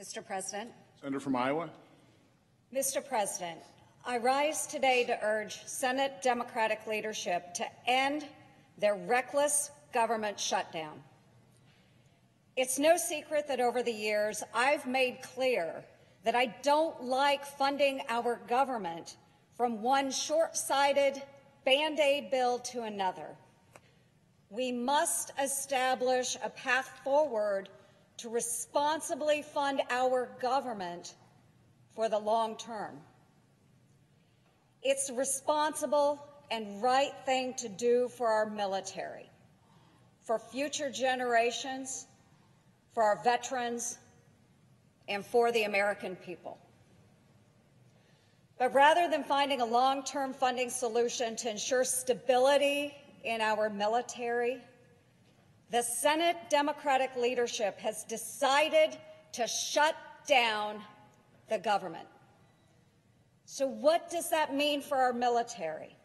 Mr. President. Senator from Iowa. Mr. President, I rise today to urge Senate Democratic leadership to end their reckless government shutdown. It's no secret that over the years I've made clear that I don't like funding our government from one short-sighted Band-Aid bill to another. We must establish a path forward to responsibly fund our government for the long term. It's a responsible and right thing to do for our military, for future generations, for our veterans, and for the American people. But rather than finding a long-term funding solution to ensure stability in our military, the Senate Democratic leadership has decided to shut down the government. So what does that mean for our military?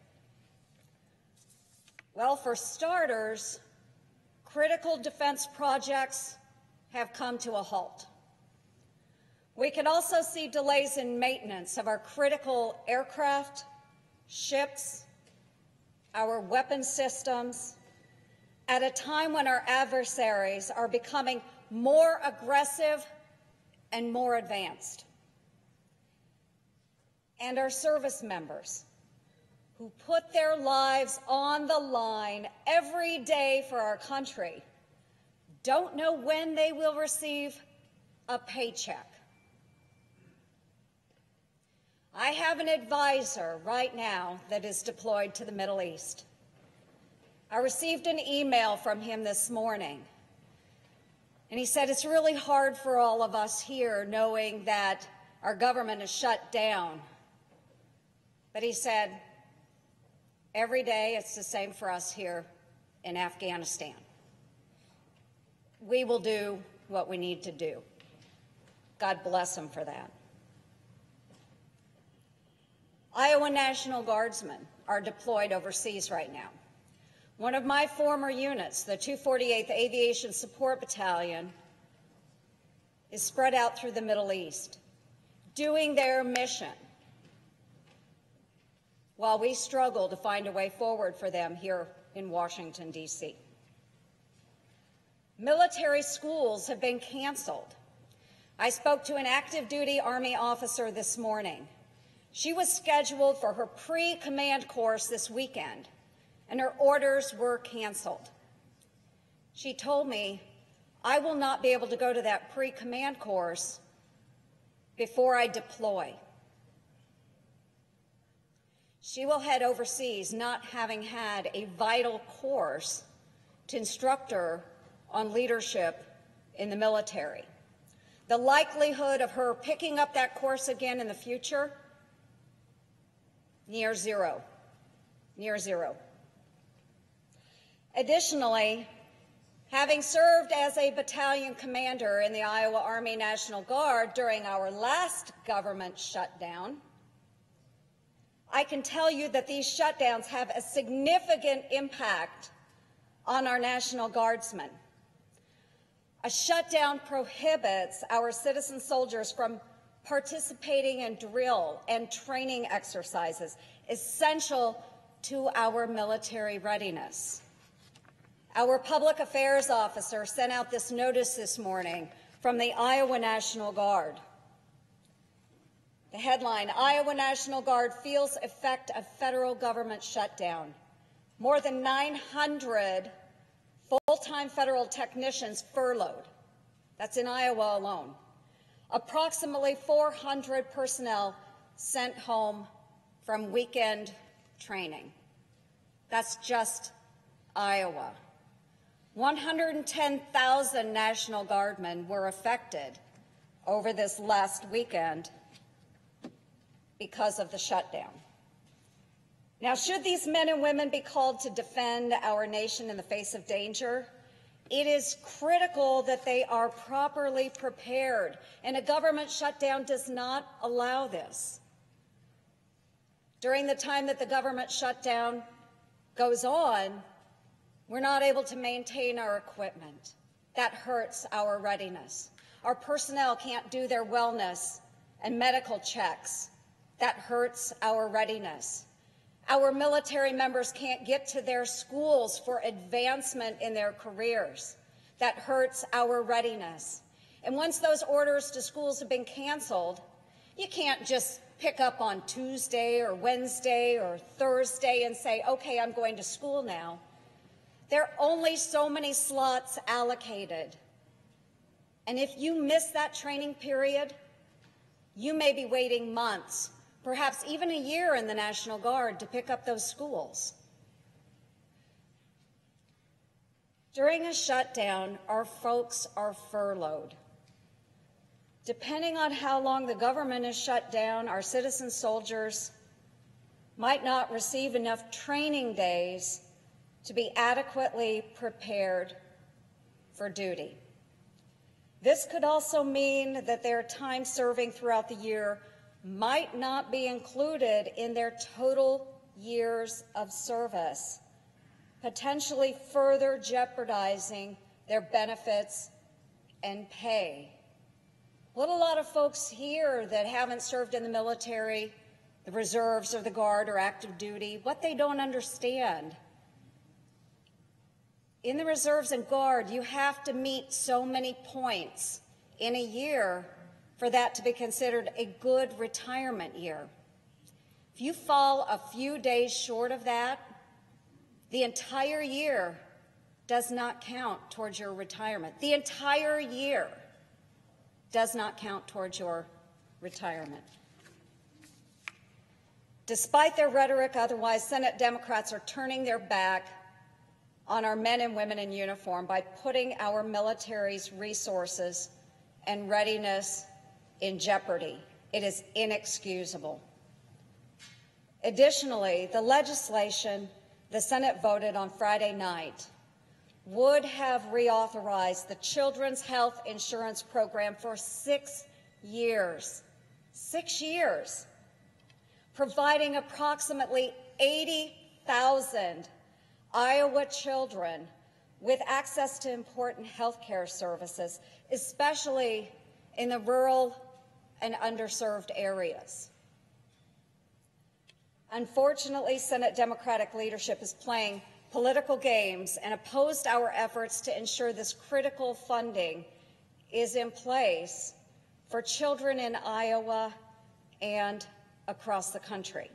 Well, for starters, critical defense projects have come to a halt. We can also see delays in maintenance of our critical aircraft, ships, our weapon systems, at a time when our adversaries are becoming more aggressive and more advanced. And our service members, who put their lives on the line every day for our country, don't know when they will receive a paycheck. I have an advisor right now that is deployed to the Middle East. I received an email from him this morning, and he said it's really hard for all of us here knowing that our government is shut down. But he said, every day it's the same for us here in Afghanistan. We will do what we need to do. God bless him for that. Iowa National Guardsmen are deployed overseas right now. One of my former units, the 248th Aviation Support Battalion, is spread out through the Middle East, doing their mission while we struggle to find a way forward for them here in Washington, D.C. Military schools have been canceled. I spoke to an active duty Army officer this morning. She was scheduled for her pre-command course this weekend, and her orders were canceled. She told me, I will not be able to go to that pre-command course before I deploy. She will head overseas not having had a vital course to instruct her on leadership in the military. The likelihood of her picking up that course again in the future, near zero, near zero. Additionally, having served as a battalion commander in the Iowa Army National Guard during our last government shutdown, I can tell you that these shutdowns have a significant impact on our National Guardsmen. A shutdown prohibits our citizen soldiers from participating in drill and training exercises essential to our military readiness. Our public affairs officer sent out this notice this morning from the Iowa National Guard. The headline, Iowa National Guard feels effect of federal government shutdown. More than 900 full-time federal technicians furloughed. That's in Iowa alone. Approximately 400 personnel sent home from weekend training. That's just Iowa. 110,000 National Guardmen were affected over this last weekend because of the shutdown. Now, should these men and women be called to defend our nation in the face of danger, it is critical that they are properly prepared, and a government shutdown does not allow this. During the time that the government shutdown goes on, we're not able to maintain our equipment. That hurts our readiness. our personnel can't do their wellness and medical checks. That hurts our readiness. Our military members can't get to their schools for advancement in their careers. That hurts our readiness. And once those orders to schools have been canceled, you can't just pick up on Tuesday or Wednesday or Thursday and say, okay, I'm going to school now. There are only so many slots allocated. And if you miss that training period, you may be waiting months, perhaps even a year in the National Guard to pick up those schools. During a shutdown, our folks are furloughed. Depending on how long the government is shut down, our citizen soldiers might not receive enough training days to be adequately prepared for duty. This could also mean that their time serving throughout the year might not be included in their total years of service, potentially further jeopardizing their benefits and pay. What a lot of folks here that haven't served in the military, the reserves or the Guard or active duty, what they don't understand. In the reserves and Guard, you have to meet so many points in a year for that to be considered a good retirement year. If you fall a few days short of that, the entire year does not count towards your retirement. The entire year does not count towards your retirement. Despite their rhetoric otherwise, Senate Democrats are turning their back on our men and women in uniform by putting our military's resources and readiness in jeopardy. It is inexcusable. Additionally, the legislation the Senate voted on Friday night would have reauthorized the Children's Health Insurance Program for 6 years. 6 years, providing approximately 80,000 Iowa children with access to important health care services, especially in the rural and underserved areas. Unfortunately, Senate Democratic leadership is playing political games and opposed our efforts to ensure this critical funding is in place for children in Iowa and across the country.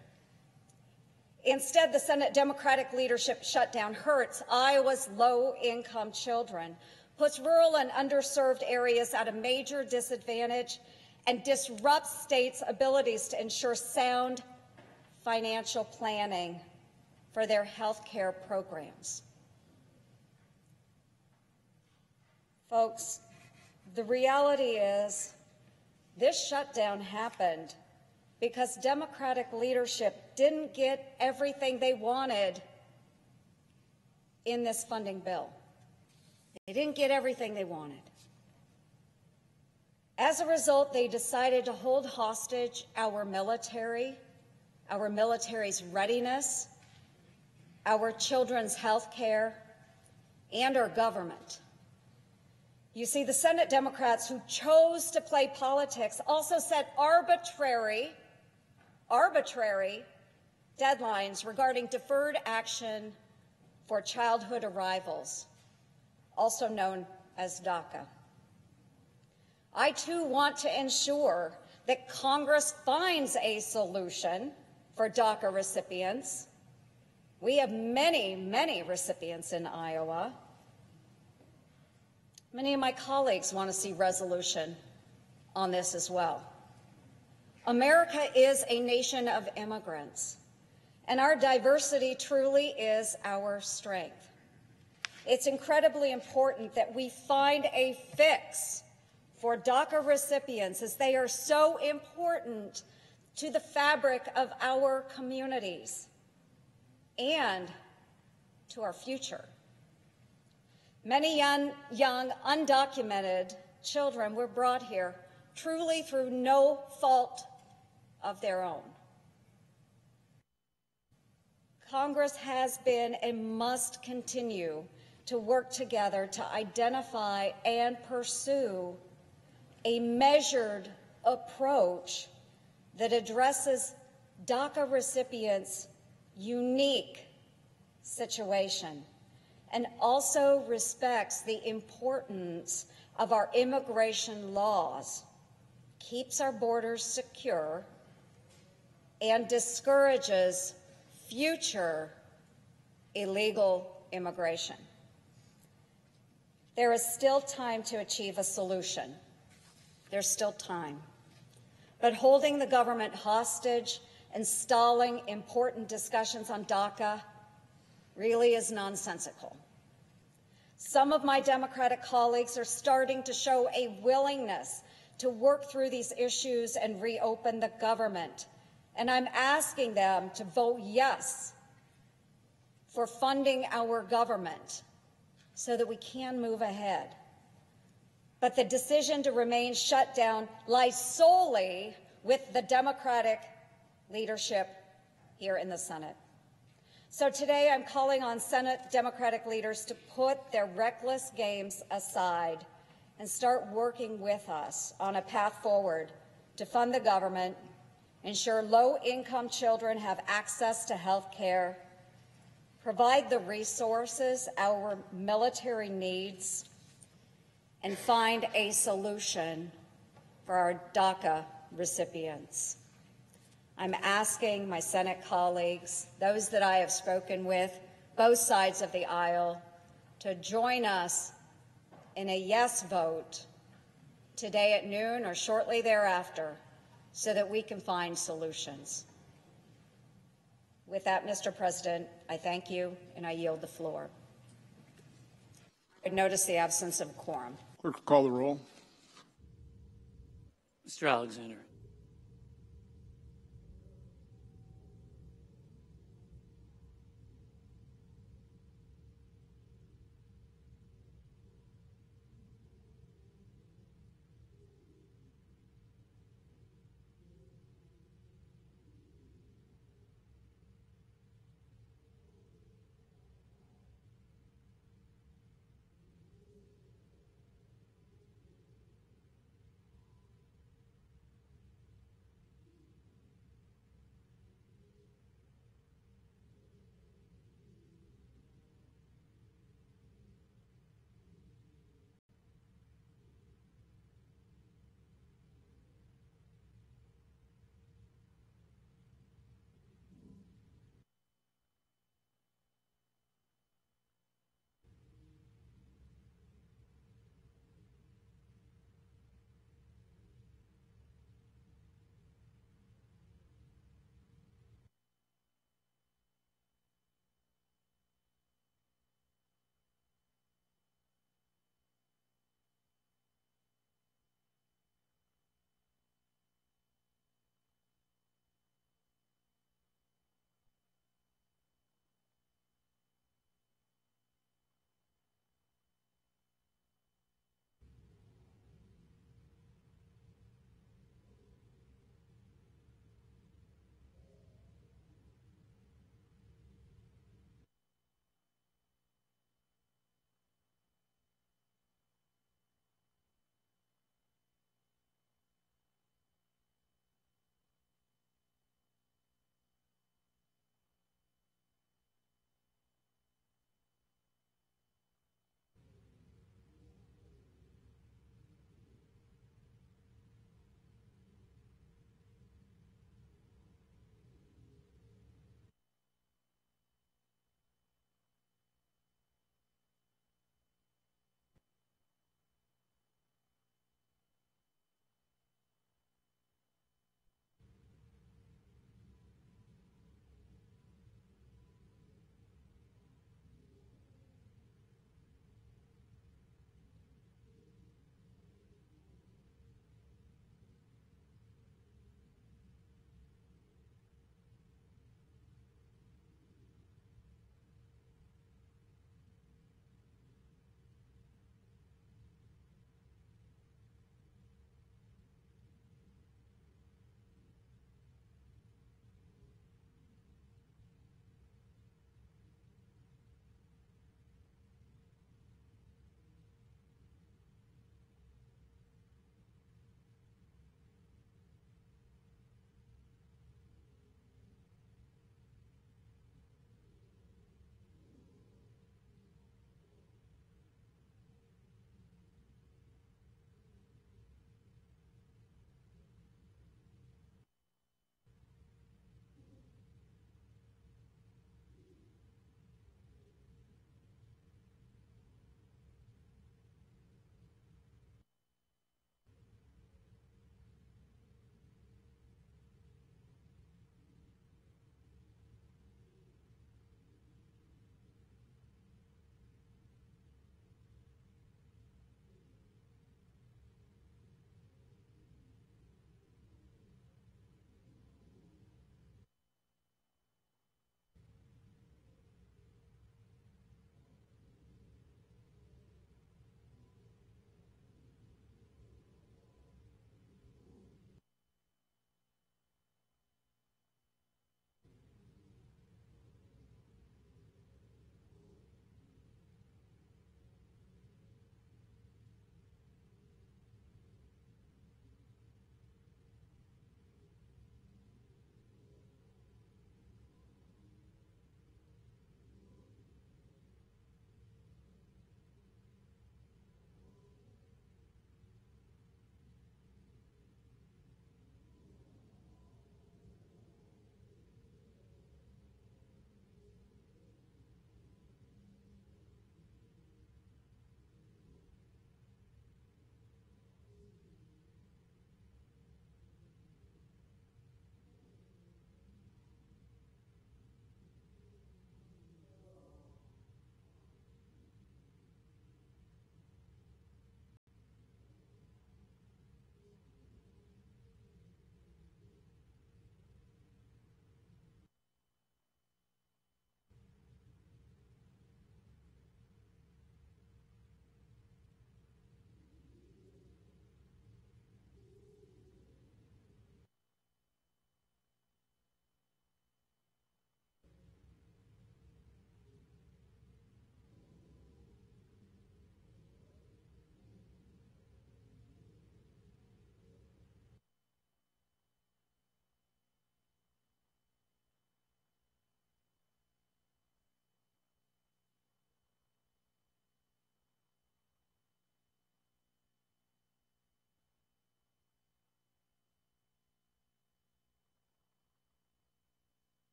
Instead, the Senate Democratic leadership shutdown hurts Iowa's low-income children, puts rural and underserved areas at a major disadvantage, and disrupts states' abilities to ensure sound financial planning for their health care programs. Folks, the reality is this shutdown happened because Democratic leadership didn't get everything they wanted in this funding bill. They didn't get everything they wanted. As a result, they decided to hold hostage our military's readiness, our children's health care, and our government. You see, the Senate Democrats who chose to play politics also set arbitrary deadlines regarding deferred action for childhood arrivals, also known as DACA. I, too, want to ensure that Congress finds a solution for DACA recipients. We have many, many recipients in Iowa. Many of my colleagues want to see resolution on this as well. America is a nation of immigrants, and our diversity truly is our strength. It's incredibly important that we find a fix for DACA recipients, as they are so important to the fabric of our communities and to our future. Many young undocumented children were brought here truly through no fault of their own. Congress has been and must continue to work together to identify and pursue a measured approach that addresses DACA recipients' unique situation and also respects the importance of our immigration laws, keeps our borders secure, and discourages future illegal immigration. There is still time to achieve a solution. There's still time. But holding the government hostage and stalling important discussions on DACA really is nonsensical. Some of my Democratic colleagues are starting to show a willingness to work through these issues and reopen the government. And I'm asking them to vote yes for funding our government so that we can move ahead. But the decision to remain shut down lies solely with the Democratic leadership here in the Senate. So today I'm calling on Senate Democratic leaders to put their reckless games aside and start working with us on a path forward to fund the government, ensure low-income children have access to health care, provide the resources our military needs, and find a solution for our DACA recipients. I'm asking my Senate colleagues, those that I have spoken with, both sides of the aisle, to join us in a yes vote today at noon or shortly thereafter so that we can find solutions. With that, Mr. President, I thank you and I yield the floor. I notice the absence of quorum. Clerk will call the roll. Mr. Alexander.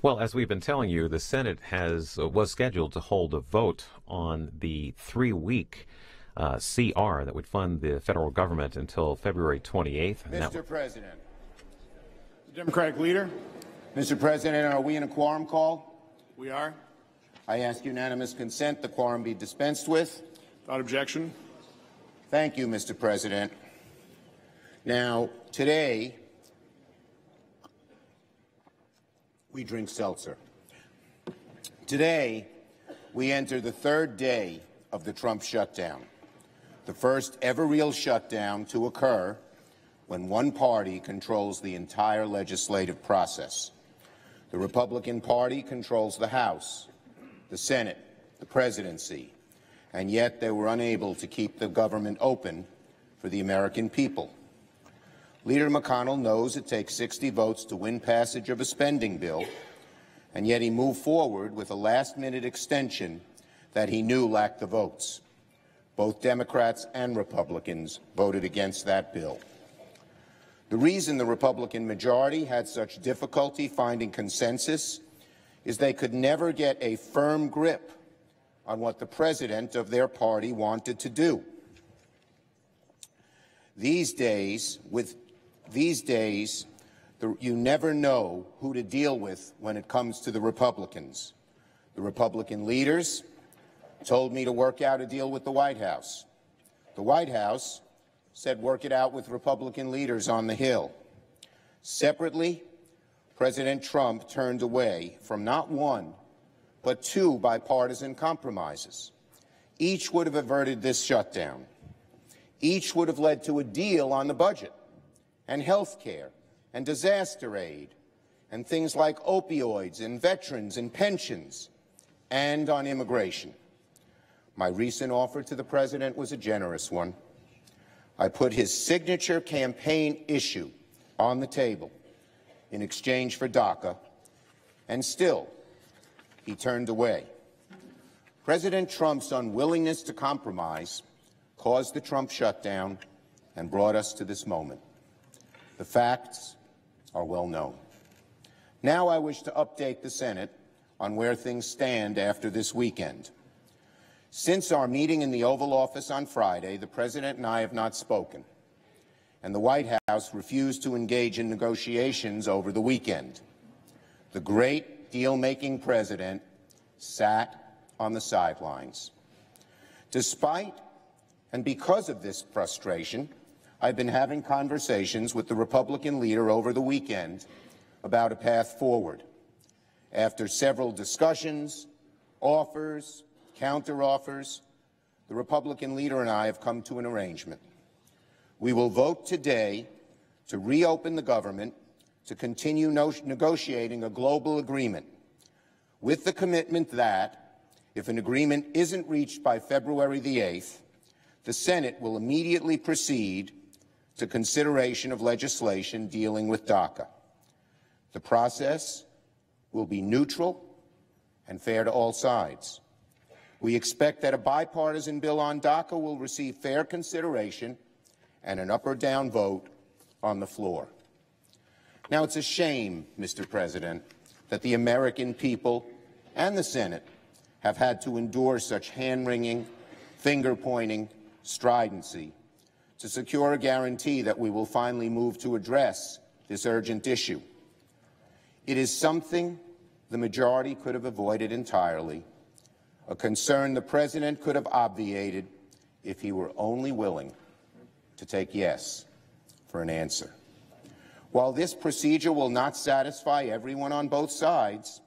Well, as we've been telling you, the Senate was scheduled to hold a vote on the 3-week CR that would fund the federal government until February 28th. Mr. President. The Democratic leader. Mr. President, are we in a quorum call? We are. I ask unanimous consent the quorum be dispensed with. Without objection. Thank you, Mr. President. Now, today, we drink seltzer. Today, we enter the third day of the Trump shutdown, the first ever real shutdown to occur when one party controls the entire legislative process. The Republican Party controls the House, the Senate, the presidency, and yet they were unable to keep the government open for the American people. Leader McConnell knows it takes 60 votes to win passage of a spending bill, and yet he moved forward with a last-minute extension that he knew lacked the votes. Both Democrats and Republicans voted against that bill. The reason the Republican majority had such difficulty finding consensus is they could never get a firm grip on what the president of their party wanted to do. These days, you never know who to deal with when it comes to the Republicans. The Republican leaders told me to work out a deal with the White House. The White House said work it out with Republican leaders on the Hill. Separately, President Trump turned away from not one, but two bipartisan compromises. Each would have averted this shutdown. Each would have led to a deal on the budget and health care and disaster aid and things like opioids and veterans and pensions and on immigration. My recent offer to the president was a generous one. I put his signature campaign issue on the table in exchange for DACA, and still he turned away. President Trump's unwillingness to compromise caused the Trump shutdown and brought us to this moment. The facts are well known. Now I wish to update the Senate on where things stand after this weekend. Since our meeting in the Oval Office on Friday, the President and I have not spoken, and the White House refused to engage in negotiations over the weekend. The great deal-making President sat on the sidelines. Despite and because of this frustration, I've been having conversations with the Republican leader over the weekend about a path forward. After several discussions, offers, counteroffers, the Republican leader and I have come to an arrangement. We will vote today to reopen the government, to continue negotiating a global agreement, with the commitment that, if an agreement isn't reached by February the 8th, the Senate will immediately proceed to consideration of legislation dealing with DACA. The process will be neutral and fair to all sides. We expect that a bipartisan bill on DACA will receive fair consideration and an up or down vote on the floor. Now, it's a shame, Mr. President, that the American people and the Senate have had to endure such hand-wringing, finger-pointing stridency to secure a guarantee that we will finally move to address this urgent issue. It is something the majority could have avoided entirely, a concern the President could have obviated if he were only willing to take yes for an answer. While this procedure will not satisfy everyone on both sides,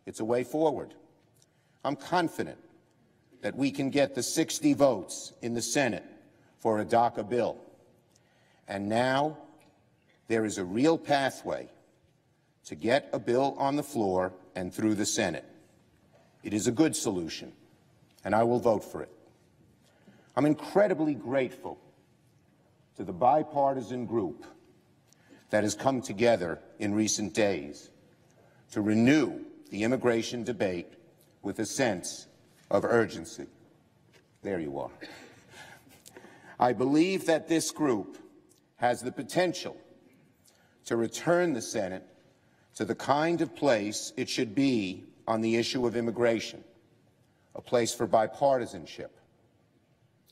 it's a way forward. I'm confident that we can get the 60 votes in the Senate for a DACA bill. And now there is a real pathway to get a bill on the floor and through the Senate. It is a good solution, and I will vote for it. I'm incredibly grateful to the bipartisan group that has come together in recent days to renew the immigration debate with a sense of urgency. There you are. I believe that this group has the potential to return the Senate to the kind of place it should be on the issue of immigration, a place for bipartisanship,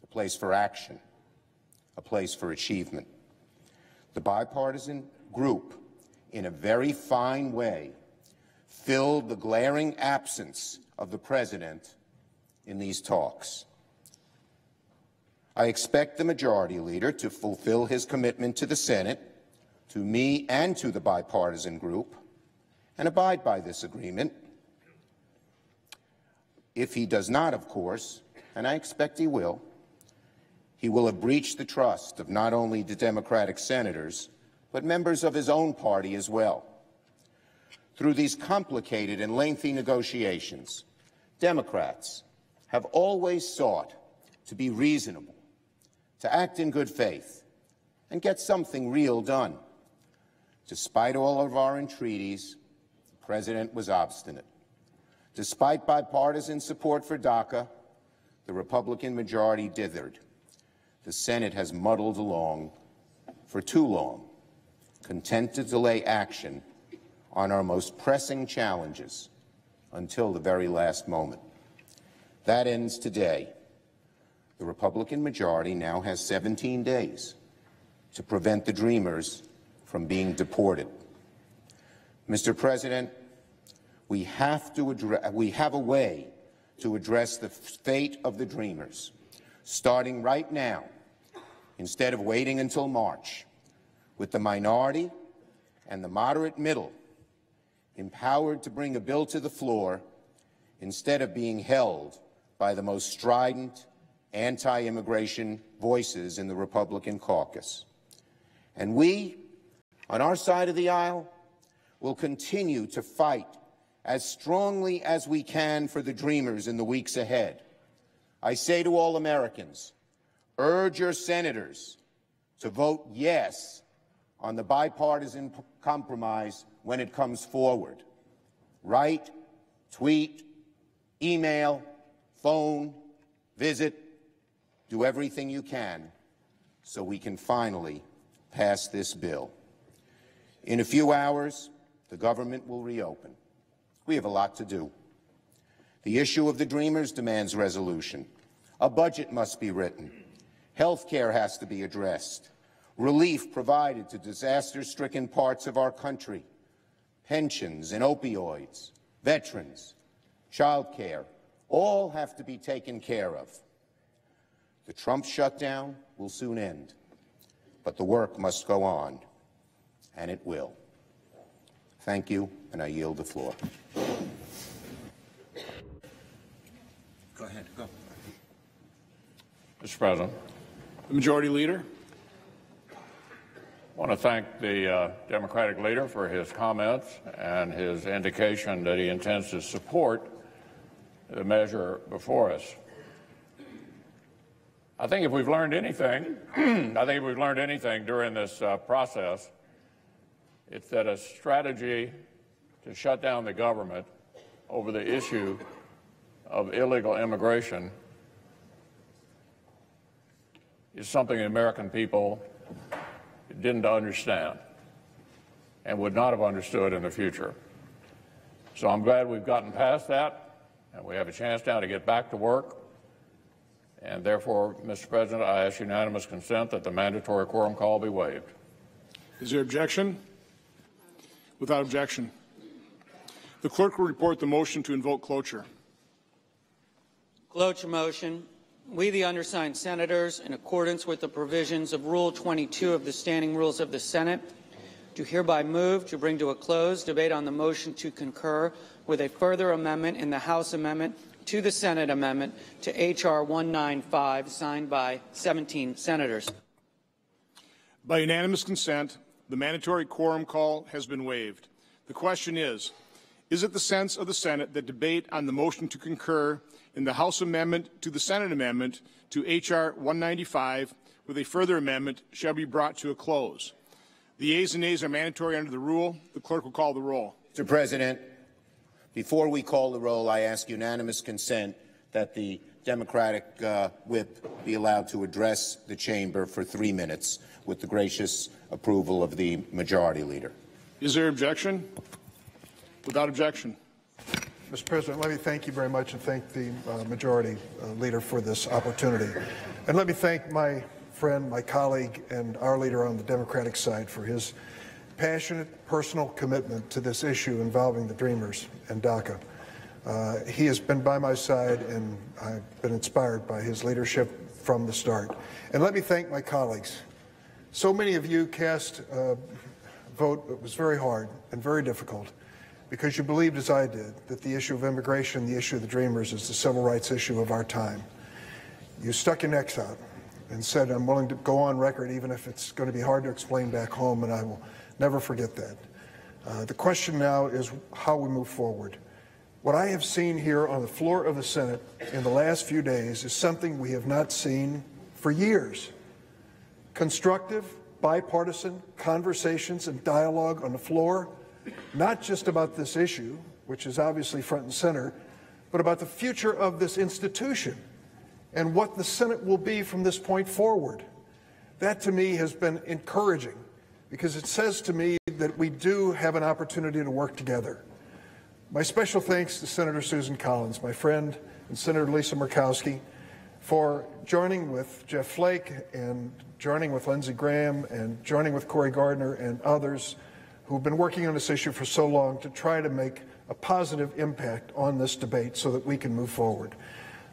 a place for action, a place for achievement. The bipartisan group, in a very fine way, filled the glaring absence of the President in these talks. I expect the Majority Leader to fulfill his commitment to the Senate, to me and to the bipartisan group, and abide by this agreement. If he does not, of course, and I expect he will have breached the trust of not only the Democratic senators, but members of his own party as well. Through these complicated and lengthy negotiations, Democrats have always sought to be reasonable, to act in good faith, and get something real done. Despite all of our entreaties, the President was obstinate. Despite bipartisan support for DACA, the Republican majority dithered. The Senate has muddled along for too long, content to delay action on our most pressing challenges until the very last moment. That ends today. The Republican majority now has 17 days to prevent the Dreamers from being deported. Mr. President, we have a way to address the fate of the Dreamers, starting right now, instead of waiting until March, with the minority and the moderate middle empowered to bring a bill to the floor instead of being held by the most strident anti-immigration voices in the Republican caucus. And we, on our side of the aisle, will continue to fight as strongly as we can for the Dreamers in the weeks ahead. I say to all Americans, urge your senators to vote yes on the bipartisan compromise when it comes forward. Write, tweet, email, phone, visit, do everything you can so we can finally pass this bill. In a few hours, the government will reopen. We have a lot to do. The issue of the Dreamers demands resolution. A budget must be written. Health care has to be addressed. Relief provided to disaster-stricken parts of our country. Pensions and opioids, veterans, child care, all have to be taken care of. The Trump shutdown will soon end, but the work must go on, and it will. Thank you, and I yield the floor. Go ahead, go. Mr. President. The Majority Leader. I want to thank the Democratic leader for his comments and his indication that he intends to support the measure before us. I think if we've learned anything, during this process, it's that a strategy to shut down the government over the issue of illegal immigration is something the American people didn't understand and would not have understood in the future. So I'm glad we've gotten past that, and we have a chance now to get back to work. And therefore, Mr. President, I ask unanimous consent that the mandatory quorum call be waived. Is there objection? Without objection. The clerk will report the motion to invoke cloture. Cloture motion. We, the undersigned senators, in accordance with the provisions of Rule 22 of the Standing Rules of the Senate, do hereby move to bring to a close debate on the motion to concur with a further amendment in the House amendment to the Senate amendment to H.R. 195, signed by 17 senators. By unanimous consent, the mandatory quorum call has been waived. The question is it the sense of the Senate that debate on the motion to concur in the House amendment to the Senate amendment to H.R. 195 with a further amendment shall be brought to a close? The yeas and nays are mandatory under the rule. The clerk will call the roll. Mr. President, before we call the roll, I ask unanimous consent that the Democratic whip be allowed to address the chamber for 3 minutes with the gracious approval of the Majority Leader. Is there objection? Without objection. Mr. President, let me thank you very much and thank the Majority Leader for this opportunity. And let me thank my friend, my colleague, and our leader on the Democratic side for his passionate personal commitment to this issue involving the Dreamers and DACA. He has been by my side, and I've been inspired by his leadership from the start. And let me thank my colleagues. So many of you cast a vote that was very hard and very difficult because you believed, as I did, that the issue of immigration, the issue of the Dreamers, is the civil rights issue of our time. You stuck your necks out and said, I'm willing to go on record even if it's going to be hard to explain back home, and I will never forget that. The question now is how we move forward. What I have seen here on the floor of the Senate in the last few days is something we have not seen for years. Constructive, bipartisan conversations and dialogue on the floor, not just about this issue, which is obviously front and center, but about the future of this institution and what the Senate will be from this point forward. That, to me, has been encouraging because it says to me that we do have an opportunity to work together. My special thanks to Senator Susan Collins, my friend, and Senator Lisa Murkowski for joining with Jeff Flake and joining with Lindsey Graham and joining with Cory Gardner and others who've been working on this issue for so long to try to make a positive impact on this debate so that we can move forward.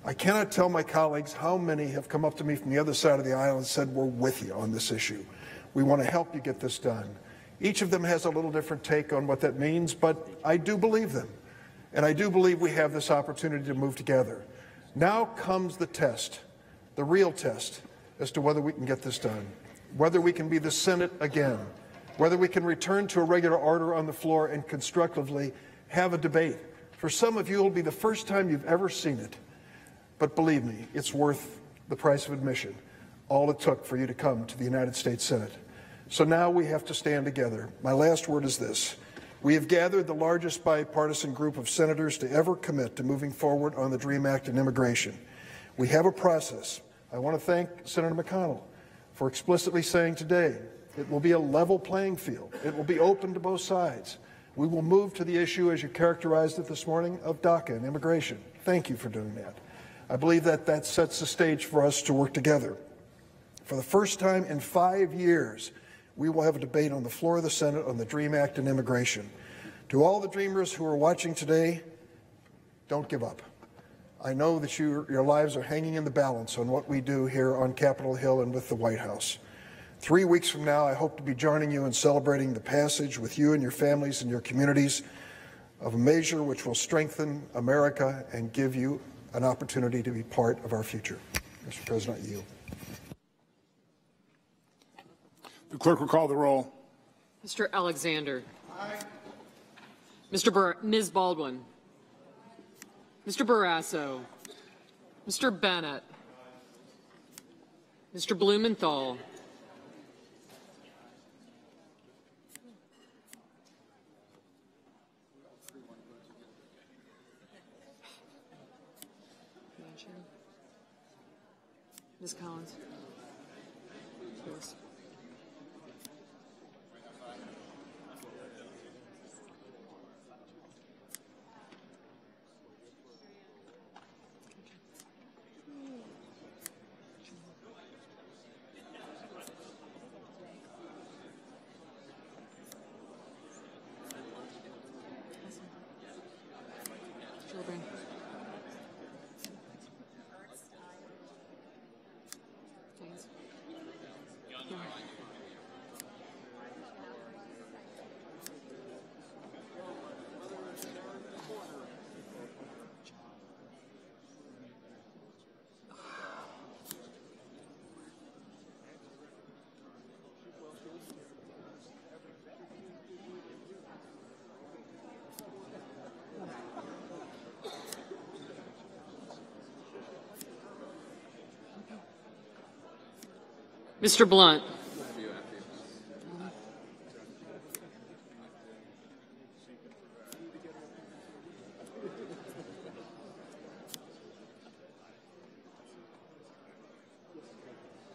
I cannot tell my colleagues how many have come up to me from the other side of the aisle and said, we're with you on this issue. We want to help you get this done. Each of them has a little different take on what that means, but I do believe them. And I do believe we have this opportunity to move together. Now comes the test, the real test, as to whether we can get this done, whether we can be the Senate again, whether we can return to a regular order on the floor and constructively have a debate. For some of you, it will be the first time you've ever seen it. But believe me, it's worth the price of admission, all it took for you to come to the United States Senate. So now we have to stand together. My last word is this. We have gathered the largest bipartisan group of senators to ever commit to moving forward on the DREAM Act and immigration. We have a process. I want to thank Senator McConnell for explicitly saying today it will be a level playing field. It will be open to both sides. We will move to the issue, as you characterized it this morning, of DACA and immigration. Thank you for doing that. I believe that that sets the stage for us to work together. For the first time in 5 years, we will have a debate on the floor of the Senate on the DREAM Act and immigration. To all the Dreamers who are watching today, don't give up. I know that your lives are hanging in the balance on what we do here on Capitol Hill and with the White House. 3 weeks from now, I hope to be joining you in celebrating the passage with you and your families and your communities of a measure which will strengthen America and give you an opportunity to be part of our future. Mr. President, I yield. The clerk will call the roll. Mr. Alexander. Aye. Ms. Baldwin. Mr. Barrasso. Mr. Bennett. Mr. Blumenthal. Ms. Collins. Yes. Mr. Blunt.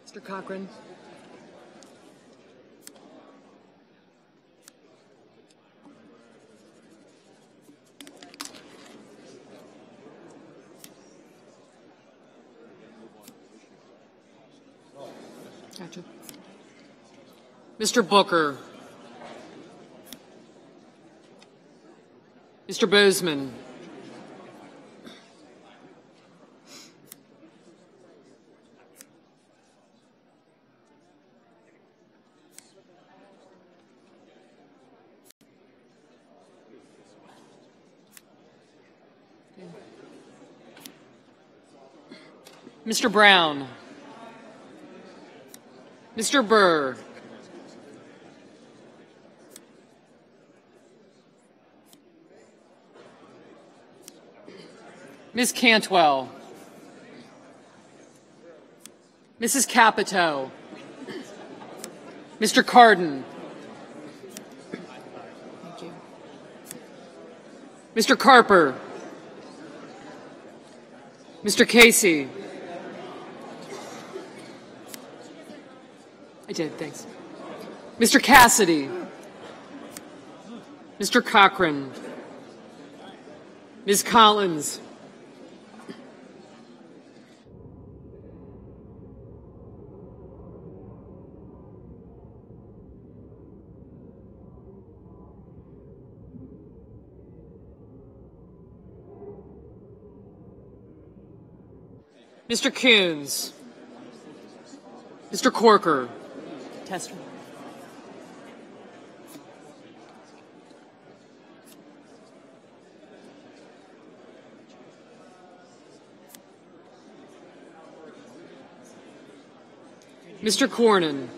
Mr. Cochran. Gotcha. Mr. Booker. Mr. Bozeman. Mr. Brown. Mr. Burr. Ms. Cantwell. Mrs. Capito. Mr. Cardin. Thank you. Mr. Carper. Mr. Casey. I did, thanks. Mr. Cassidy. Mr. Cochran. Ms. Collins. Mr. Coons. Mr. Corker. Test. Mr. Cornyn.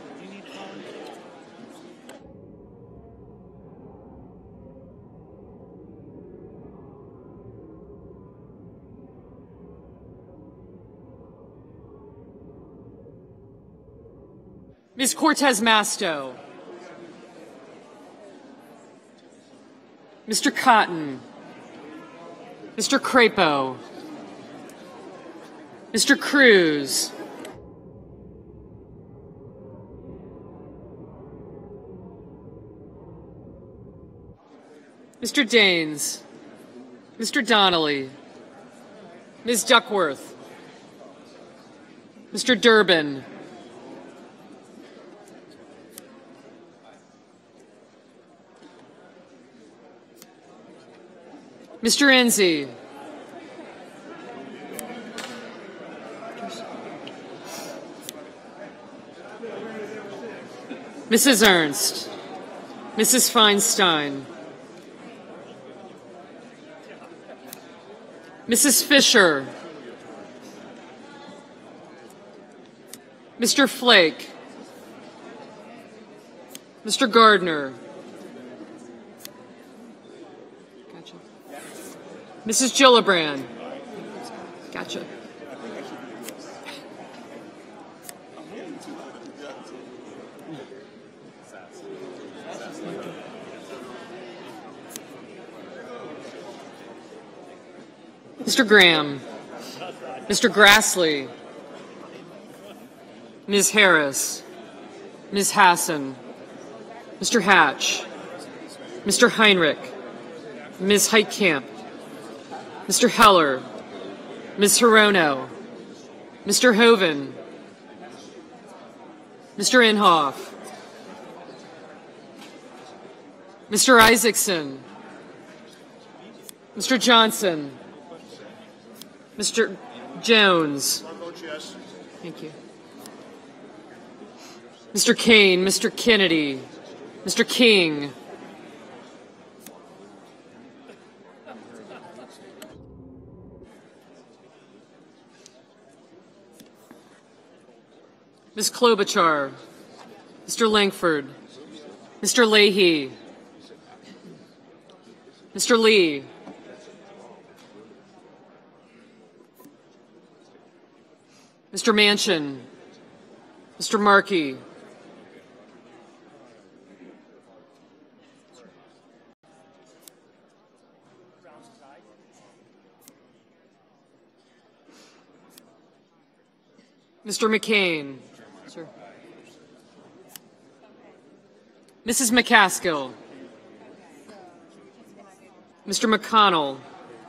Ms. Cortez Masto. Mr. Cotton. Mr. Crapo. Mr. Cruz. Mr. Daines. Mr. Donnelly. Ms. Duckworth. Mr. Durbin. Mr. Enzi. Mrs. Ernst. Mrs. Feinstein. Mrs. Fisher. Mr. Flake. Mr. Gardner. Gotcha. Mrs. Gillibrand. Gotcha. Mr. Graham. Mr. Grassley. Ms. Harris. Ms. Hassan. Mr. Hatch. Mr. Heinrich. Ms. Heitkamp. Mr. Heller. Ms. Hirono. Mr. Hoven. Mr. Inhofe. Mr. Isaacson. Mr. Johnson. Mr. Jones. Thank you. Mr. Kane, Mr. Kennedy, Mr. King. Ms. Klobuchar, Mr. Langford, Mr. Leahy, Mr. Lee, Mr. Manchin, Mr. Markey, Mr. McCain, sir. Mrs. McCaskill, Mr. McConnell,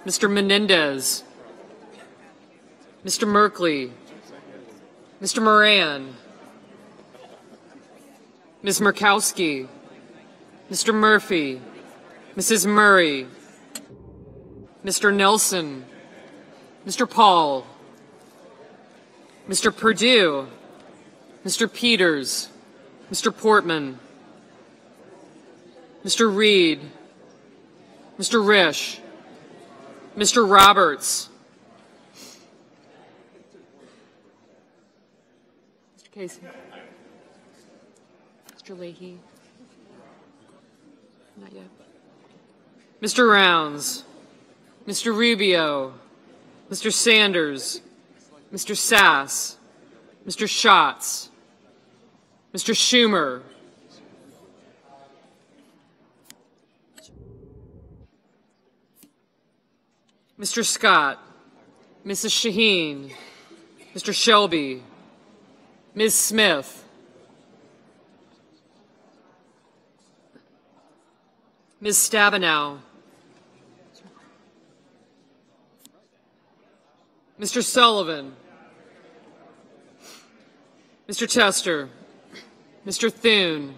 Mr. Menendez, Mr. Merkley, Mr. Moran, Ms. Murkowski, Mr. Murphy, Mrs. Murray, Mr. Nelson, Mr. Paul, Mr. Perdue, Mr. Peters, Mr. Portman, Mr. Reed, Mr. Risch, Mr. Roberts, Mr. Casey, Mr. Leahy, not yet, Mr. Rounds, Mr. Rubio, Mr. Sanders, Mr. Sass, Mr. Schatz, Mr. Schumer, Mr. Scott, Mrs. Shaheen, Mr. Shelby, Ms. Smith, Ms. Stabenow, Mr. Sullivan, Mr. Tester, Mr. Thune,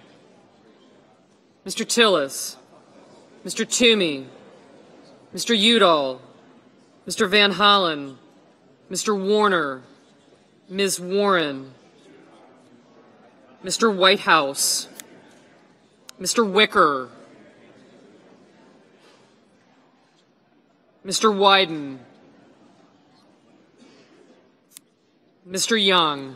Mr. Tillis, Mr. Toomey, Mr. Udall, Mr. Van Hollen, Mr. Warner, Ms. Warren, Mr. Whitehouse, Mr. Wicker, Mr. Wyden, Mr. Young,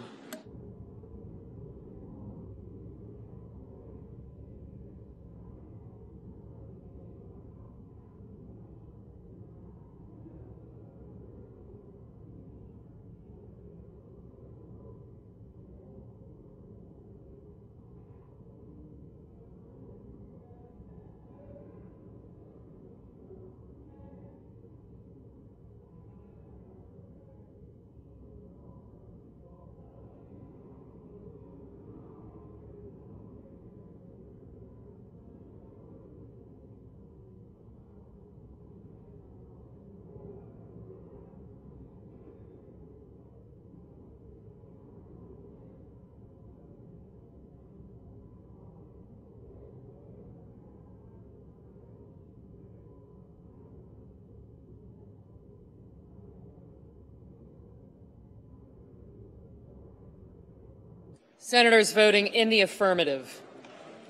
Senators voting in the affirmative: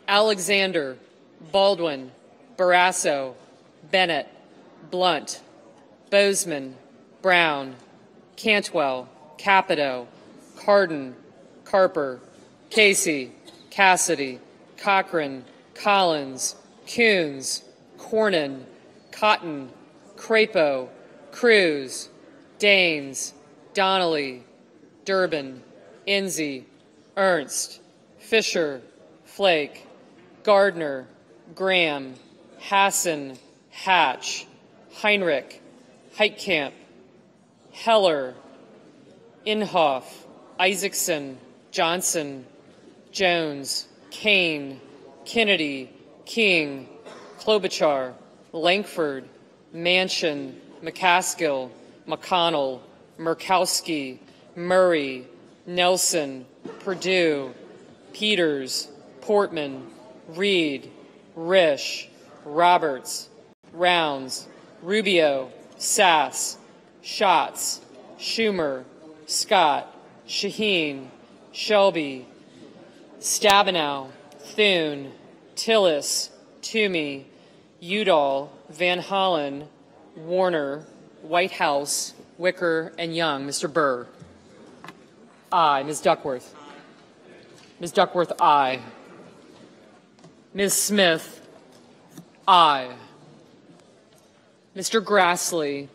Alexander, Baldwin, Barrasso, Bennett, Blunt, Bozeman, Brown, Cantwell, Capito, Cardin, Carper, Casey, Cassidy, Cochran, Collins, Coons, Cornyn, Cotton, Crapo, Cruz, Daines, Donnelly, Durbin, Enzi, Ernst, Fisher, Flake, Gardner, Graham, Hassan, Hatch, Heinrich, Heitkamp, Heller, Inhofe, Isaacson, Johnson, Jones, Kane, Kennedy, King, Klobuchar, Lankford, Manchin, McCaskill, McConnell, Murkowski, Murray, Nelson, Perdue, Peters, Portman, Reed, Risch, Roberts, Rounds, Rubio, Sass, Schatz, Schumer, Scott, Shaheen, Shelby, Stabenow, Thune, Tillis, Toomey, Udall, Van Hollen, Warner, Whitehouse, Wicker, and Young. Mr. Burr. Aye. Ms. Duckworth. Ms. Duckworth, aye. Ms. Smith, aye. Mr. Grassley,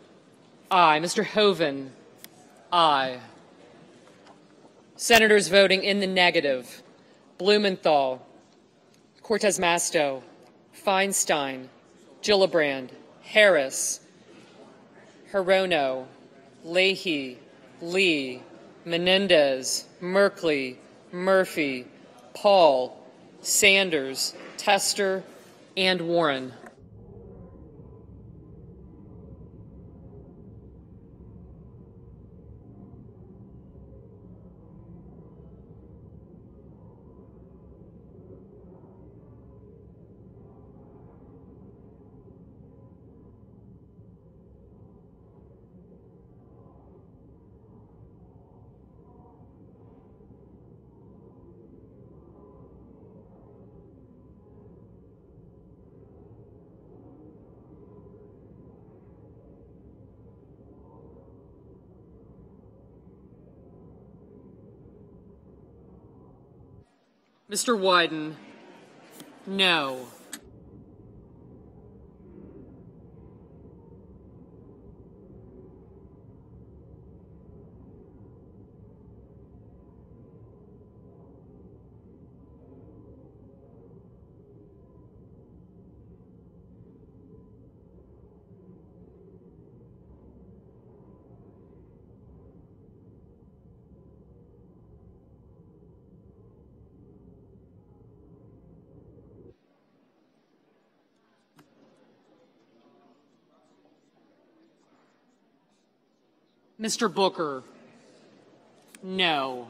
aye. Mr. Hoeven, aye. Senators voting in the negative: Blumenthal, Cortez Masto, Feinstein, Gillibrand, Harris, Hirono, Leahy, Lee, Menendez, Merkley, Murphy, Paul, Sanders, Tester, and Warren. Mr. Wyden, no. Mr. Booker, no.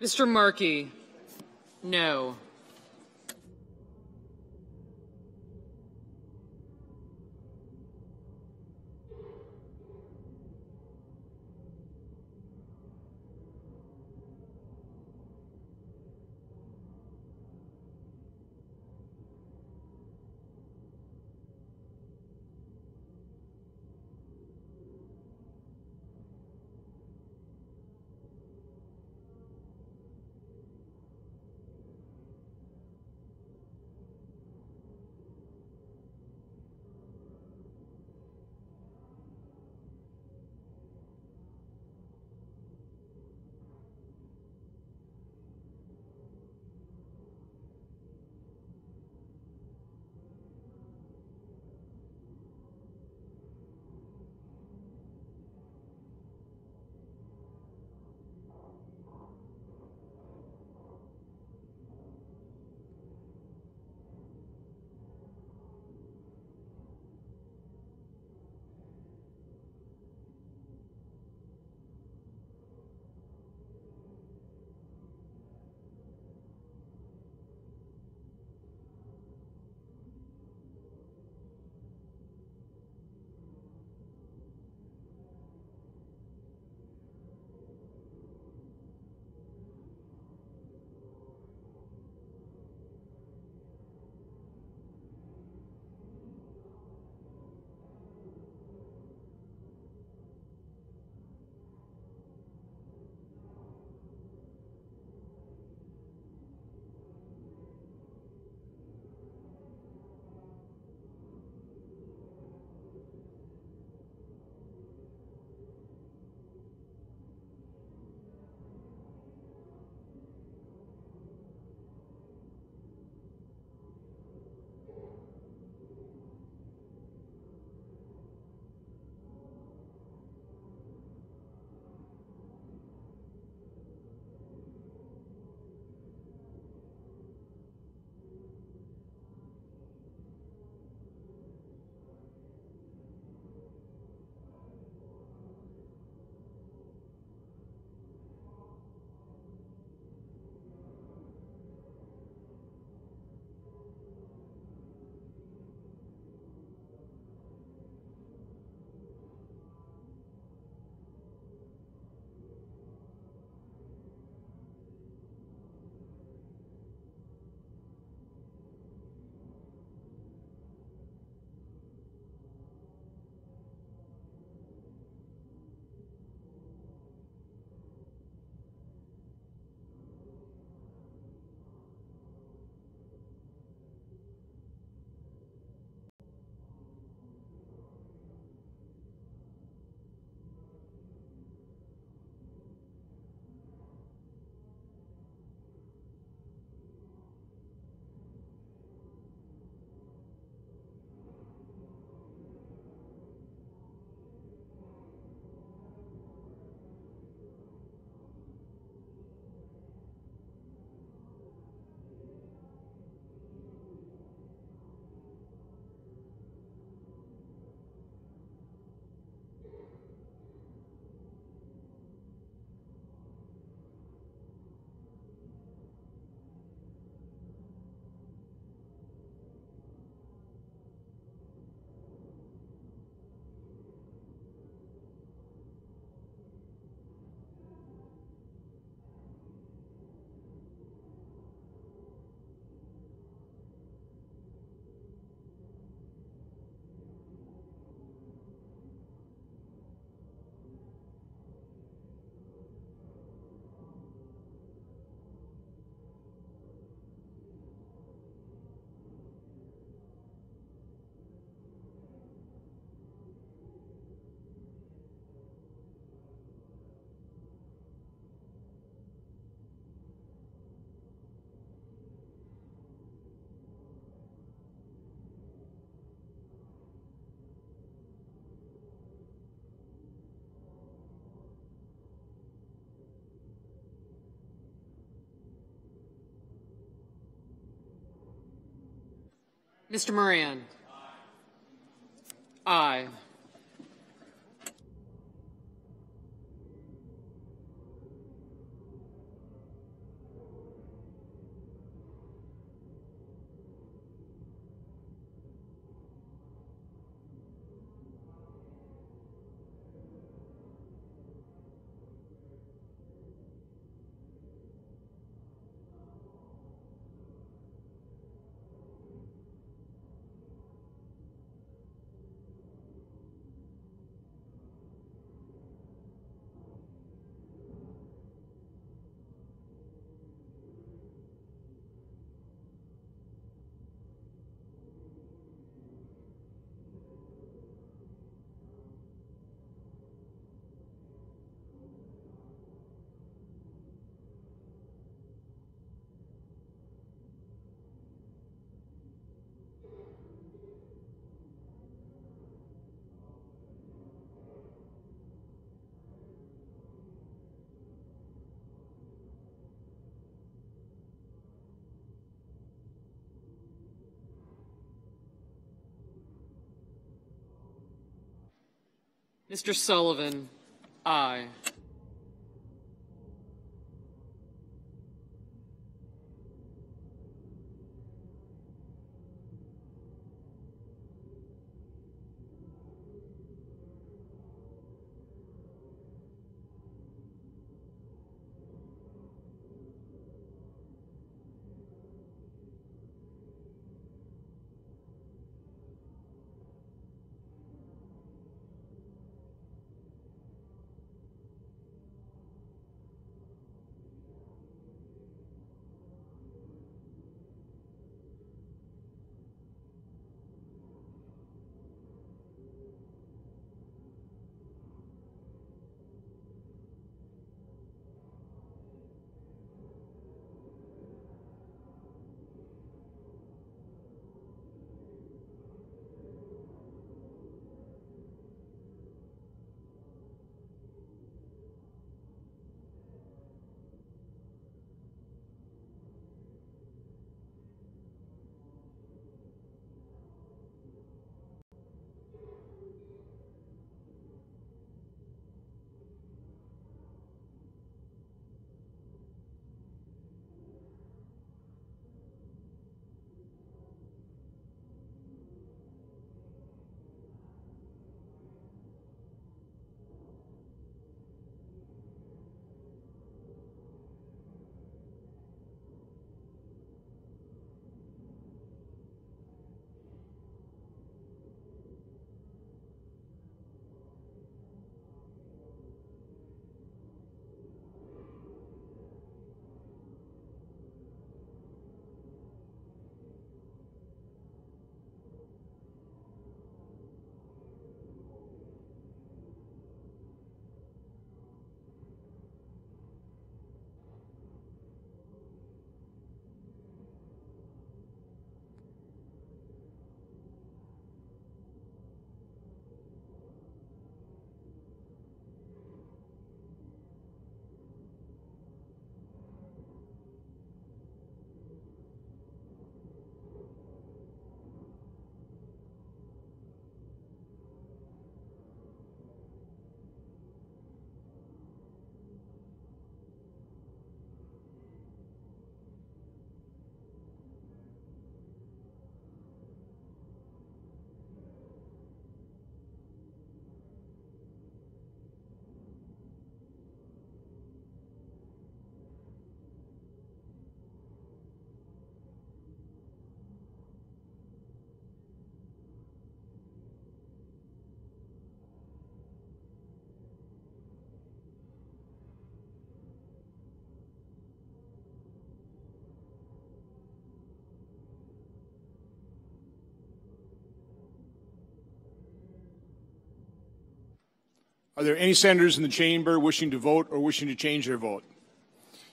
Mr. Markey, no. Mr. Moran. Aye. Mr. Sullivan. Aye. Are there any senators in the chamber wishing to vote or wishing to change their vote?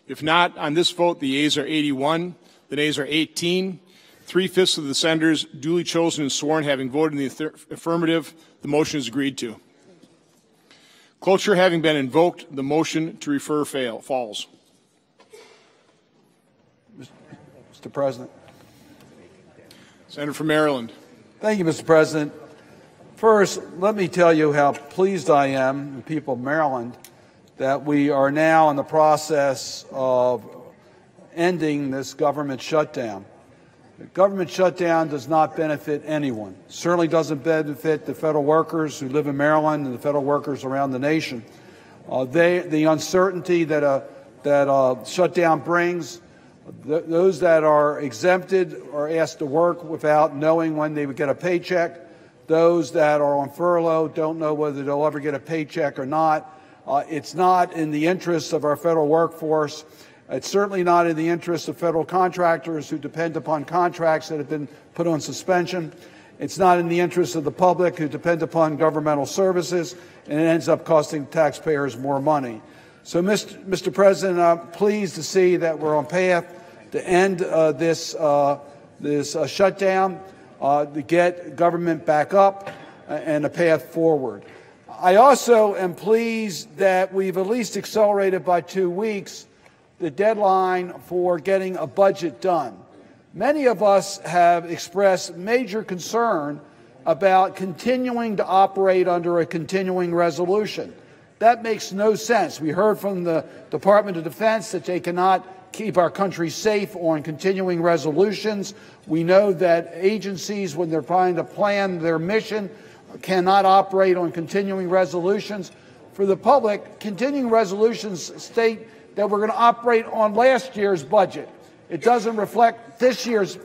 If not, on this vote, the yeas are 81, the nays are 18. 3/5 of the senators duly chosen and sworn having voted in the affirmative, the motion is agreed to. Cloture having been invoked, the motion to refer falls. Mr. President. Senator from Maryland. Thank you, Mr. President. First, let me tell you how pleased I am, the people of Maryland, that we are now in the process of ending this government shutdown. The government shutdown does not benefit anyone. It certainly doesn't benefit the federal workers who live in Maryland and the federal workers around the nation. The uncertainty that a shutdown brings, those that are exempted are asked to work without knowing when they would get a paycheck. Those that are on furlough don't know whether they'll ever get a paycheck or not. It's not in the interests of our federal workforce. It's certainly not in the interest of federal contractors who depend upon contracts that have been put on suspension. It's not in the interest of the public who depend upon governmental services, and it ends up costing taxpayers more money. So, Mr. President, I'm pleased to see that we're on path to end this shutdown, to get government back up and a path forward. I also am pleased that we've at least accelerated by 2 weeks the deadline for getting a budget done. Many of us have expressed major concern about continuing to operate under a continuing resolution. That makes no sense. We heard from the Department of Defense that they cannot keep our country safe on continuing resolutions. We know that agencies, when they're trying to plan their mission, cannot operate on continuing resolutions. For the public, continuing resolutions state that we're going to operate on last year's budget. It doesn't reflect this year's.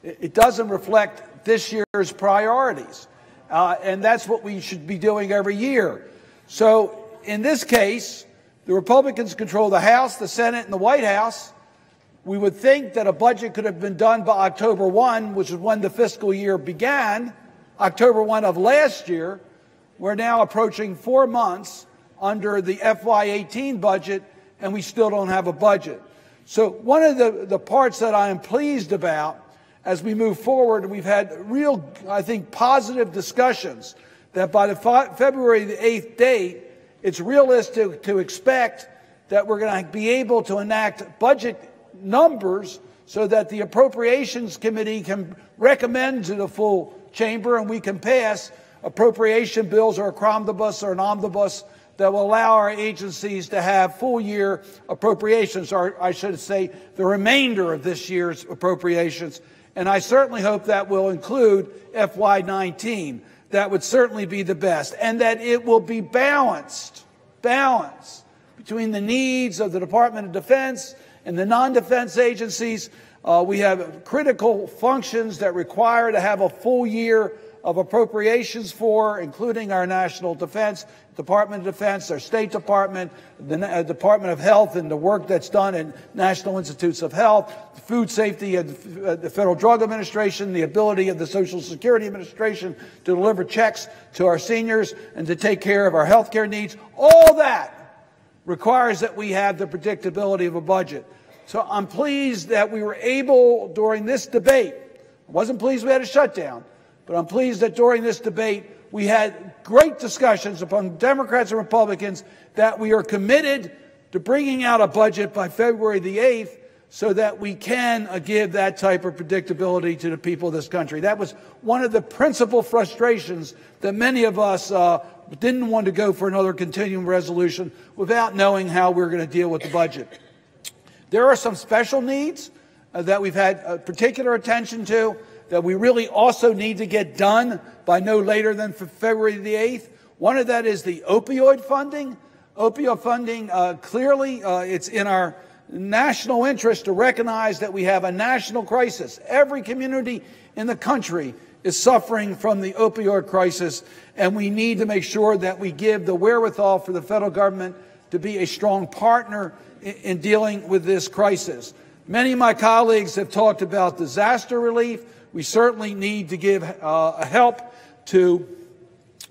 It doesn't reflect this year's priorities, and that's what we should be doing every year. So, in this case, the Republicans control the House, the Senate, and the White House. We would think that a budget could have been done by October 1, which is when the fiscal year began, October 1 of last year. We're now approaching 4 months under the FY18 budget, and we still don't have a budget. So one of the parts that I am pleased about as we move forward, we've had real, I think, positive discussions that by the February the 8th date, it's realistic to expect that we're going to be able to enact budget numbers so that the Appropriations Committee can recommend to the full chamber and we can pass appropriation bills or a cromnibus or an omnibus that will allow our agencies to have full year appropriations, or I should say the remainder of this year's appropriations. And I certainly hope that will include FY19. That would certainly be the best. And that it will be balanced between the needs of the Department of Defense and the non-defense agencies. We have critical functions that require to have a full year of appropriations for, including our national defense, Department of Defense, our State Department, the Department of Health, and the work that's done in National Institutes of Health, food safety, the Federal Drug Administration, the ability of the Social Security Administration to deliver checks to our seniors and to take care of our health care needs. All that requires that we have the predictability of a budget. So I'm pleased that we were able, during this debate, I wasn't pleased we had a shutdown, but I'm pleased that during this debate we had great discussions among Democrats and Republicans that we are committed to bringing out a budget by February the 8th so that we can give that type of predictability to the people of this country. That was one of the principal frustrations that many of us didn't want to go for another continuing resolution without knowing how we're going to deal with the budget. There are some special needs that we've had particular attention to that we really also need to get done by no later than February the 8th. One of that is the opioid funding. Opioid funding, clearly, it's in our national interest to recognize that we have a national crisis. Every community in the country is suffering from the opioid crisis, and we need to make sure that we give the wherewithal for the federal government to be a strong partner in dealing with this crisis. Many of my colleagues have talked about disaster relief. We certainly need to give help to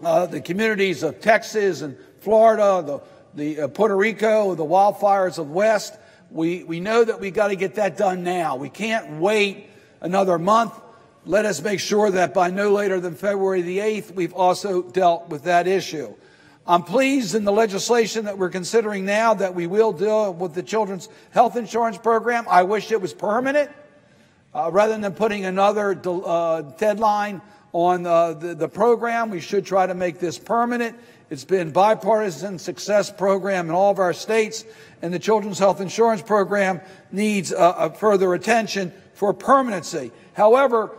the communities of Texas and Florida, the Puerto Rico, the wildfires of the West. We know that we've got to get that done now. We can't wait another month. Let us make sure that by no later than February the 8th, we've also dealt with that issue. I'm pleased in the legislation that we're considering now that we will deal with the Children's Health Insurance Program. I wish it was permanent. Rather than putting another deadline on the program, we should try to make this permanent. It's been bipartisan success program in all of our states, and the Children's Health Insurance Program needs further attention for permanency. However,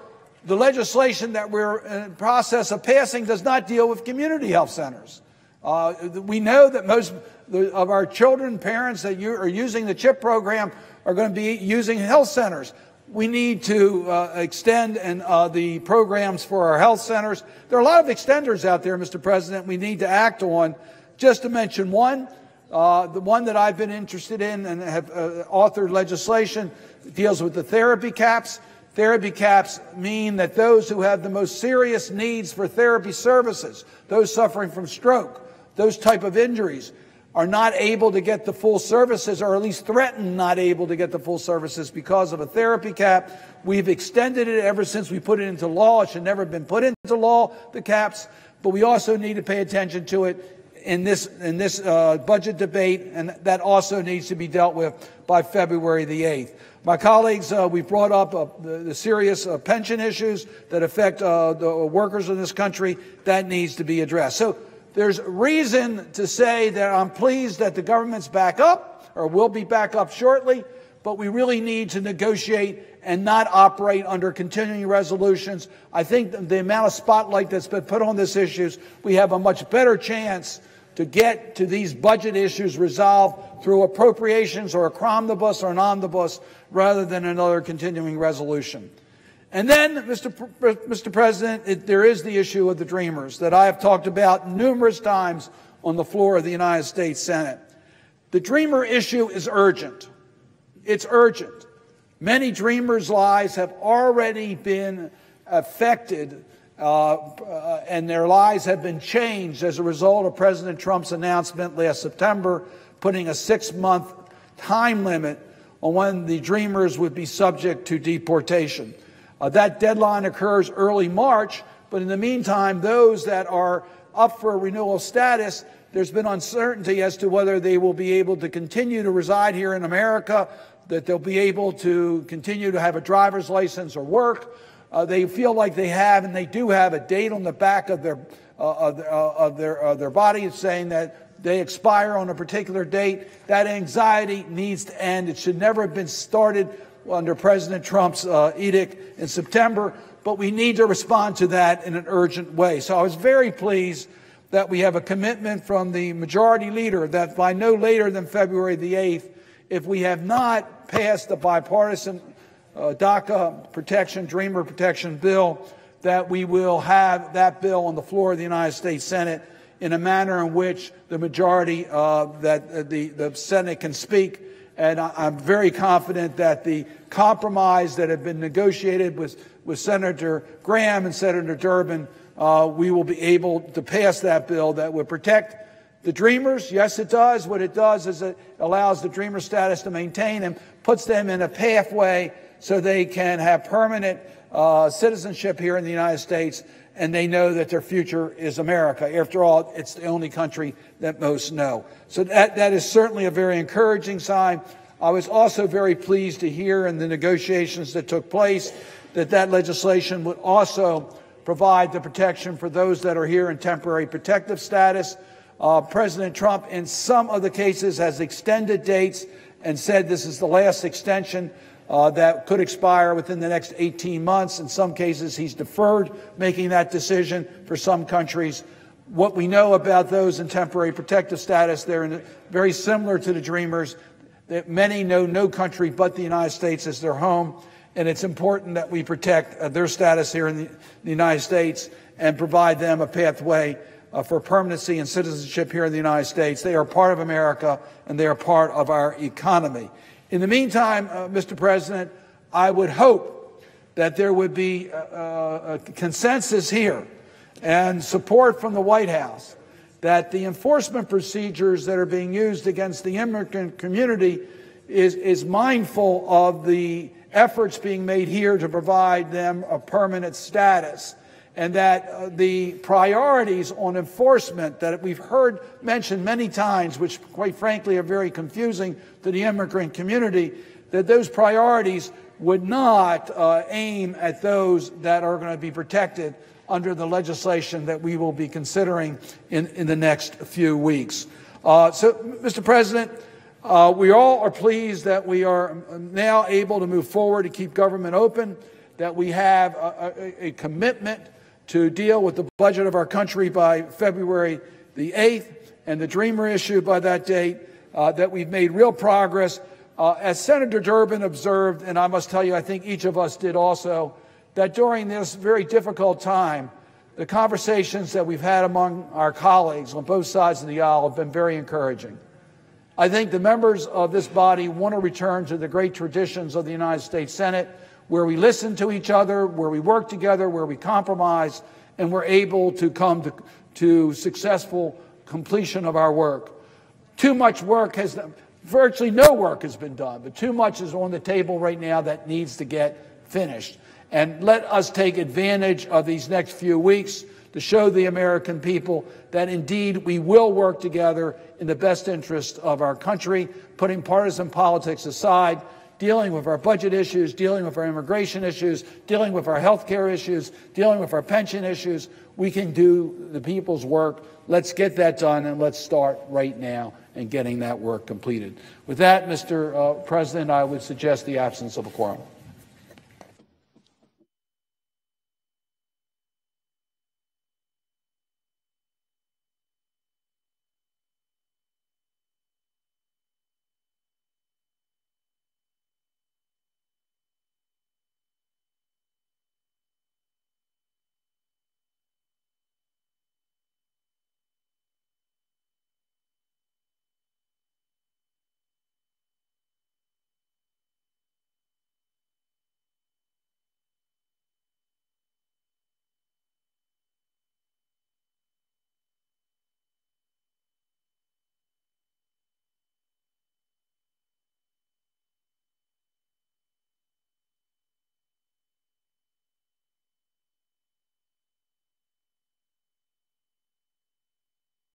the legislation that we're in the process of passing does not deal with community health centers. We know that most of our children, parents that are using the CHIP program are going to be using health centers. We need to extend the programs for our health centers. There are a lot of extenders out there, Mr. President, we need to act on. Just to mention one, the one that I've been interested in and have authored legislation deals with the therapy caps. Therapy caps mean that those who have the most serious needs for therapy services, those suffering from stroke, those type of injuries, are not able to get the full services, or at least threatened not able to get the full services because of a therapy cap. We've extended it ever since we put it into law. It should never have been put into law, the caps, but we also need to pay attention to it in this budget debate, and that also needs to be dealt with by February the 8th. My colleagues, we've brought up the serious pension issues that affect the workers in this country. That needs to be addressed. So there's reason to say that I'm pleased that the government's back up, or will be back up shortly, but we really need to negotiate and not operate under continuing resolutions. I think the amount of spotlight that's been put on these issues, we have a much better chance to get to these budget issues resolved through appropriations or a cromnibus or an omnibus rather than another continuing resolution. And then, Mr. President, there is the issue of the Dreamers that I have talked about numerous times on the floor of the United States Senate. The Dreamer issue is urgent. It's urgent. Many Dreamers' lives have already been affected, and their lives have been changed as a result of President Trump's announcement last September, putting a 6-month time limit on when the Dreamers would be subject to deportation. That deadline occurs early March, but in the meantime, those that are up for renewal status, there's been uncertainty as to whether they will be able to continue to reside here in America, that they'll be able to continue to have a driver's license or work. They feel like they have, and they do have, a date on the back of their body saying that they expire on a particular date. That anxiety needs to end. It should never have been started under President Trump's edict in September, but we need to respond to that in an urgent way. So I was very pleased that we have a commitment from the majority leader that by no later than February the 8th, if we have not passed the bipartisan DACA protection, Dreamer protection bill, that we will have that bill on the floor of the United States Senate in a manner in which the majority that the Senate can speak. And I'm very confident that the compromise that have been negotiated with Senator Graham and Senator Durbin, we will be able to pass that bill that would protect the Dreamers. Yes, it does. What it does is it allows the Dreamer status to maintain and puts them in a pathway so they can have permanent citizenship here in the United States, and they know that their future is America. After all, it's the only country that most know. So that is certainly a very encouraging sign. I was also very pleased to hear in the negotiations that took place that legislation would also provide the protection for those that are here in temporary protective status. President Trump, in some of the cases, has extended dates and said this is the last extension that could expire within the next 18 months. In some cases, he's deferred making that decision for some countries. What we know about those in temporary protective status, they're very similar to the Dreamers. That many know no country but the United States as their home, and it's important that we protect their status here in the United States and provide them a pathway for permanency and citizenship here in the United States. They are part of America, and they are part of our economy. In the meantime, Mr. President, I would hope that there would be a consensus here and support from the White House that the enforcement procedures that are being used against the immigrant community is mindful of the efforts being made here to provide them a permanent status, and that the priorities on enforcement that we've heard mentioned many times, which quite frankly are very confusing to the immigrant community, that those priorities would not aim at those that are going to be protected under the legislation that we will be considering in the next few weeks. So, Mr. President, we all are pleased that we are now able to move forward to keep government open, that we have a commitment to deal with the budget of our country by February the 8th and the Dreamer issue by that date, that we've made real progress. As Senator Durbin observed, and I must tell you, I think each of us did also, that during this very difficult time, the conversations that we've had among our colleagues on both sides of the aisle have been very encouraging. I think the members of this body want to return to the great traditions of the United States Senate, where we listen to each other, where we work together, where we compromise, and we're able to come to successful completion of our work. Too much work virtually no work has been done, but too much is on the table right now that needs to get finished. And let us take advantage of these next few weeks to show the American people that indeed we will work together in the best interest of our country, putting partisan politics aside, dealing with our budget issues, dealing with our immigration issues, dealing with our health care issues, dealing with our pension issues. We can do the people's work. Let's get that done, and let's start right now in getting that work completed. With that, Mr. President, I would suggest the absence of a quorum.